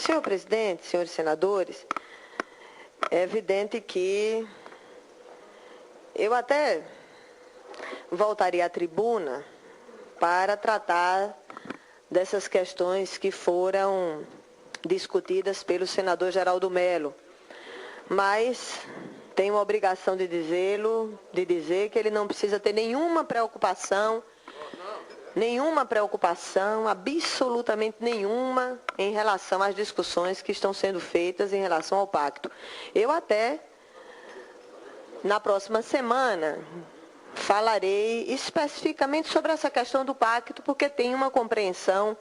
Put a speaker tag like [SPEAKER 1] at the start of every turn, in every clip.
[SPEAKER 1] Senhor presidente, senhores senadores, é evidente que eu até voltaria à tribuna para tratar dessas questões que foram discutidas pelo senador Geraldo Mello, mas tenho a obrigação de dizer que ele não precisa ter nenhuma preocupação, absolutamente nenhuma, em relação às discussões que estão sendo feitas em relação ao pacto. Eu até, na próxima semana, falarei especificamente sobre essa questão do pacto, porque tem uma compreensão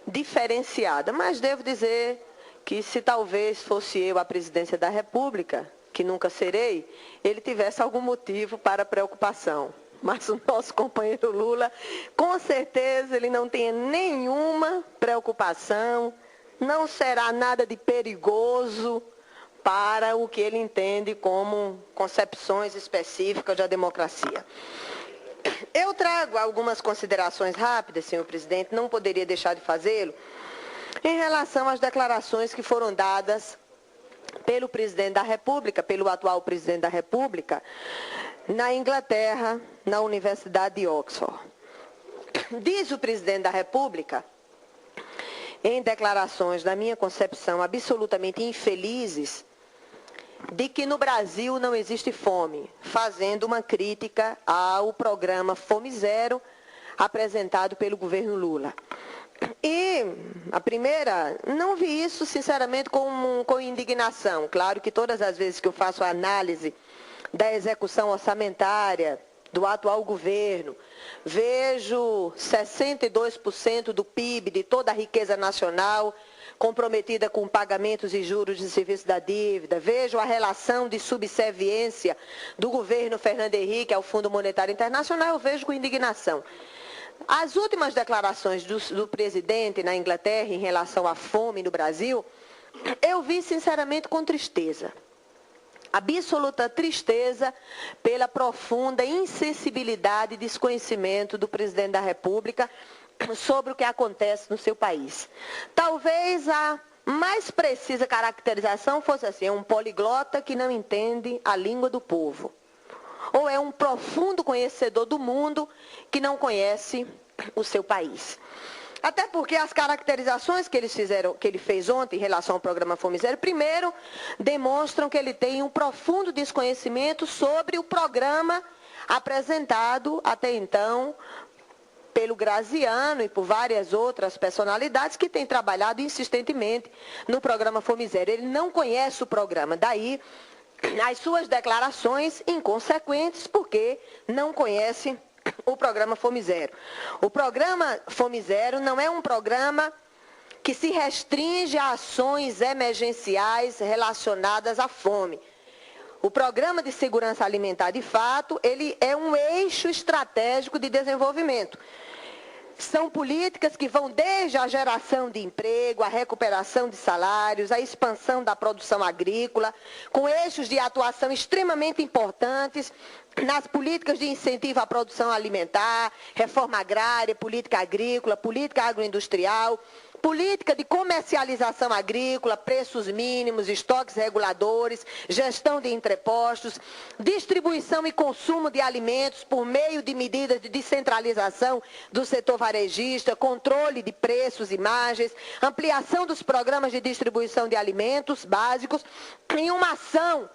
[SPEAKER 1] diferenciada. Mas devo dizer que se talvez fosse eu a presidência da República, que nunca serei, ele tivesse algum motivo para preocupação. Mas o nosso companheiro Lula, com certeza, ele não tem nenhuma preocupação, não será nada de perigoso para o que ele entende como concepções específicas da democracia. Eu trago algumas considerações rápidas, senhor presidente, não poderia deixar de fazê-lo, em relação às declarações que foram dadas pelo presidente da República, pelo atual presidente da República, na Inglaterra, na Universidade de Oxford. Diz o presidente da República, em declarações, na minha concepção, absolutamente infelizes, de que no Brasil não existe fome, fazendo uma crítica ao programa Fome Zero, apresentado pelo governo Lula. E a primeira, não vi isso, sinceramente, com indignação. Claro que todas as vezes que eu faço a análise da execução orçamentária do atual governo, vejo 62% do PIB, de toda a riqueza nacional, comprometida com pagamentos e juros de serviço da dívida, vejo a relação de subserviência do governo Fernando Henrique ao Fundo Monetário Internacional, eu vejo com indignação. As últimas declarações do presidente na Inglaterra em relação à fome no Brasil, eu vi sinceramente com tristeza. Absoluta tristeza pela profunda insensibilidade e desconhecimento do presidente da República sobre o que acontece no seu país. Talvez a mais precisa caracterização fosse assim, é um poliglota que não entende a língua do povo. Ou é um profundo conhecedor do mundo que não conhece o seu país. Até porque as caracterizações que ele fez ontem em relação ao programa Fome Zero, primeiro, demonstram que ele tem um profundo desconhecimento sobre o programa apresentado até então pelo Graziano e por várias outras personalidades que têm trabalhado insistentemente no programa Fome Zero. Ele não conhece o programa, daí as suas declarações inconsequentes, porque não conhece o programa Fome Zero. O programa Fome Zero não é um programa que se restringe a ações emergenciais relacionadas à fome. O Programa de Segurança Alimentar, de fato, ele é um eixo estratégico de desenvolvimento. São políticas que vão desde a geração de emprego, a recuperação de salários, a expansão da produção agrícola, com eixos de atuação extremamente importantes nas políticas de incentivo à produção alimentar, reforma agrária, política agrícola, política agroindustrial, política de comercialização agrícola, preços mínimos, estoques reguladores, gestão de entrepostos, distribuição e consumo de alimentos por meio de medidas de descentralização do setor varejista, controle de preços e margens, ampliação dos programas de distribuição de alimentos básicos em uma ação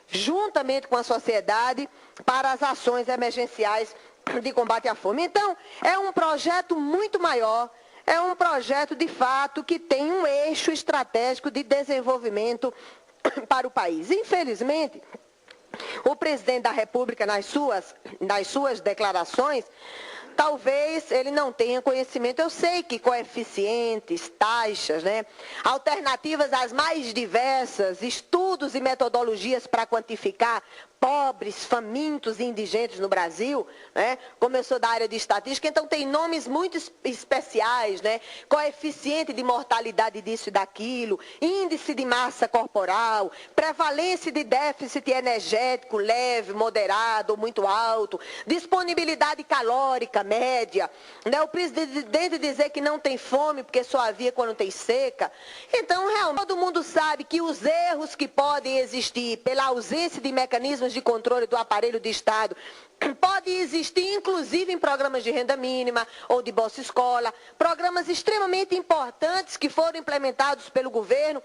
[SPEAKER 1] juntamente com a sociedade para as ações emergenciais de combate à fome. Então, é um projeto muito maior. É um projeto, de fato, que tem um eixo estratégico de desenvolvimento para o país. Infelizmente, o presidente da República, nas suas declarações, talvez ele não tenha conhecimento. Eu sei que coeficientes, taxas, alternativas as mais diversas, estudos e metodologias para quantificar pobres, famintos e indigentes no Brasil, como eu sou da área de estatística, então tem nomes muito especiais, coeficiente de mortalidade disso e daquilo, índice de massa corporal, prevalência de déficit energético leve, moderado ou muito alto, disponibilidade calórica, renda média, né? O presidente dizer que não tem fome porque só havia quando tem seca. Então, realmente, todo mundo sabe que os erros que podem existir pela ausência de mecanismos de controle do aparelho de Estado pode existir, inclusive, em programas de renda mínima ou de Bolsa Escola, programas extremamente importantes que foram implementados pelo governo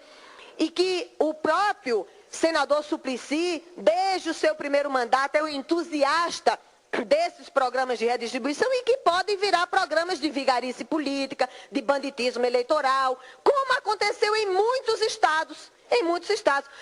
[SPEAKER 1] e que o próprio senador Suplicy, desde o seu primeiro mandato, é um entusiasta desses programas de redistribuição e que podem virar programas de vigarice política, de banditismo eleitoral, como aconteceu em muitos estados,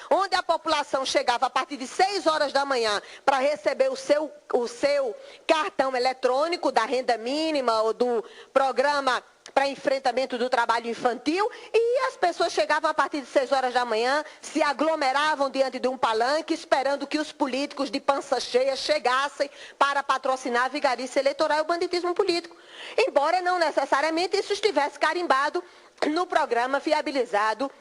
[SPEAKER 1] onde a população chegava a partir de 6 horas da manhã para receber o seu cartão eletrônico da renda mínima ou do programa para enfrentamento do trabalho infantil, e as pessoas chegavam a partir de 6 horas da manhã, se aglomeravam diante de um palanque, esperando que os políticos de pança cheia chegassem para patrocinar a vigarice eleitoral e o banditismo político. Embora não necessariamente isso estivesse carimbado no programa viabilizado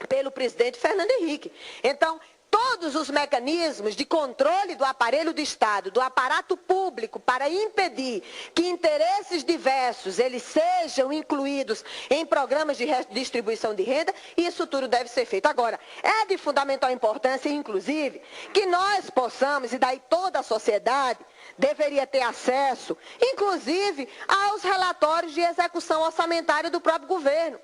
[SPEAKER 1] pelo presidente Fernando Henrique. Então, todos os mecanismos de controle do aparelho do Estado, do aparato público, para impedir que interesses diversos eles sejam incluídos em programas de redistribuição de renda, isso tudo deve ser feito. Agora, é de fundamental importância, inclusive, que nós possamos, e daí toda a sociedade deveria ter acesso, inclusive, aos relatórios de execução orçamentária do próprio governo.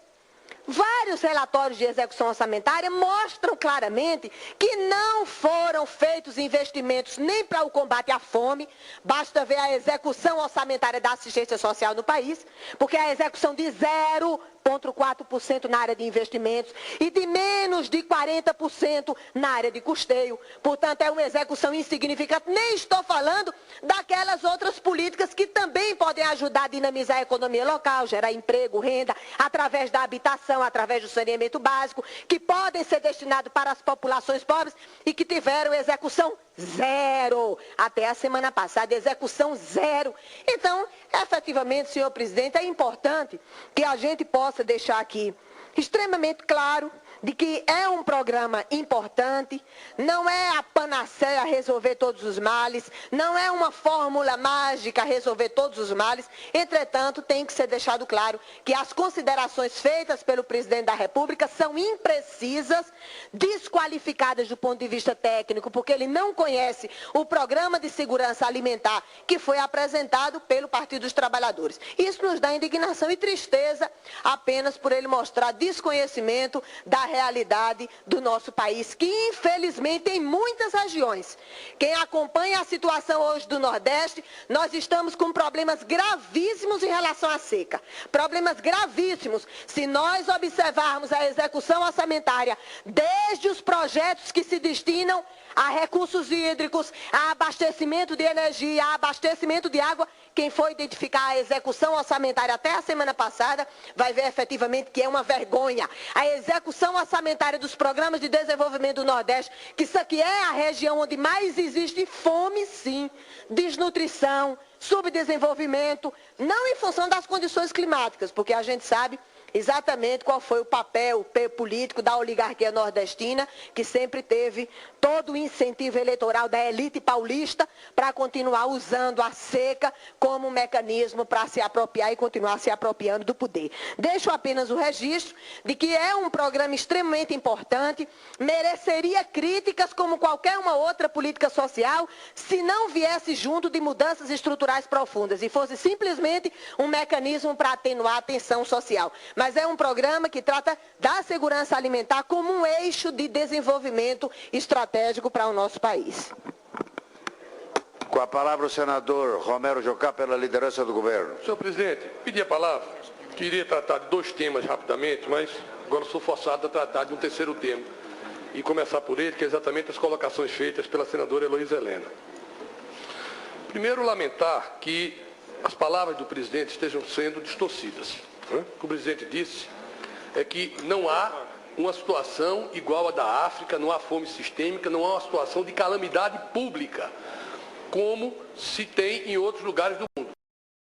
[SPEAKER 1] Vários relatórios de execução orçamentária mostram claramente que não foram feitos investimentos nem para o combate à fome, basta ver a execução orçamentária da assistência social no país, porque a execução de 0,4% na área de investimentos e de menos de 40% na área de custeio. Portanto, é uma execução insignificante. Nem estou falando daquelas outras políticas que também podem ajudar a dinamizar a economia local, gerar emprego, renda, através da habitação, através do saneamento básico, que podem ser destinados para as populações pobres e que tiveram execução zero. Até a semana passada, execução zero. Então, efetivamente, senhor presidente, é importante que a gente possa deixar aqui extremamente claro de que é um programa importante, não é a panaceia a resolver todos os males, não é uma fórmula mágica a resolver todos os males. Entretanto, tem que ser deixado claro que as considerações feitas pelo presidente da República são imprecisas, desqualificadas do ponto de vista técnico, porque ele não conhece o programa de segurança alimentar que foi apresentado pelo Partido dos Trabalhadores. Isso nos dá indignação e tristeza apenas por ele mostrar desconhecimento da realidade do nosso país, que infelizmente em muitas regiões, quem acompanha a situação hoje do Nordeste, nós estamos com problemas gravíssimos em relação à seca. Problemas gravíssimos. Se nós observarmos a execução orçamentária, desde os projetos que se destinam a recursos hídricos, a abastecimento de energia, a abastecimento de água, quem for identificar a execução orçamentária até a semana passada, vai ver efetivamente que é uma vergonha. A execução orçamentária dos programas de desenvolvimento do Nordeste, que isso aqui é a região onde mais existe fome, sim, desnutrição, subdesenvolvimento, não em função das condições climáticas, porque a gente sabe exatamente qual foi o papel político da oligarquia nordestina, que sempre teve todo o incentivo eleitoral da elite paulista para continuar usando a seca como um mecanismo para se apropriar e continuar se apropriando do poder. Deixo apenas o registro de que é um programa extremamente importante, mereceria críticas como qualquer uma outra política social, se não viesse junto de mudanças estruturais profundas e fosse simplesmente um mecanismo para atenuar a tensão social. Mas é um programa que trata da segurança alimentar como um eixo de desenvolvimento estratégico para o nosso país.
[SPEAKER 2] Com a palavra o senador Romero Jucá, pela liderança do governo.
[SPEAKER 3] Senhor presidente, pedi a palavra. Queria tratar de 2 temas rapidamente, mas agora sou forçado a tratar de um terceiro tema. E começar por ele, que é exatamente as colocações feitas pela senadora Heloísa Helena. Primeiro, lamentar que as palavras do presidente estejam sendo distorcidas. O que o presidente disse é que não há uma situação igual à da África, não há fome sistêmica, não há uma situação de calamidade pública, como se tem em outros lugares do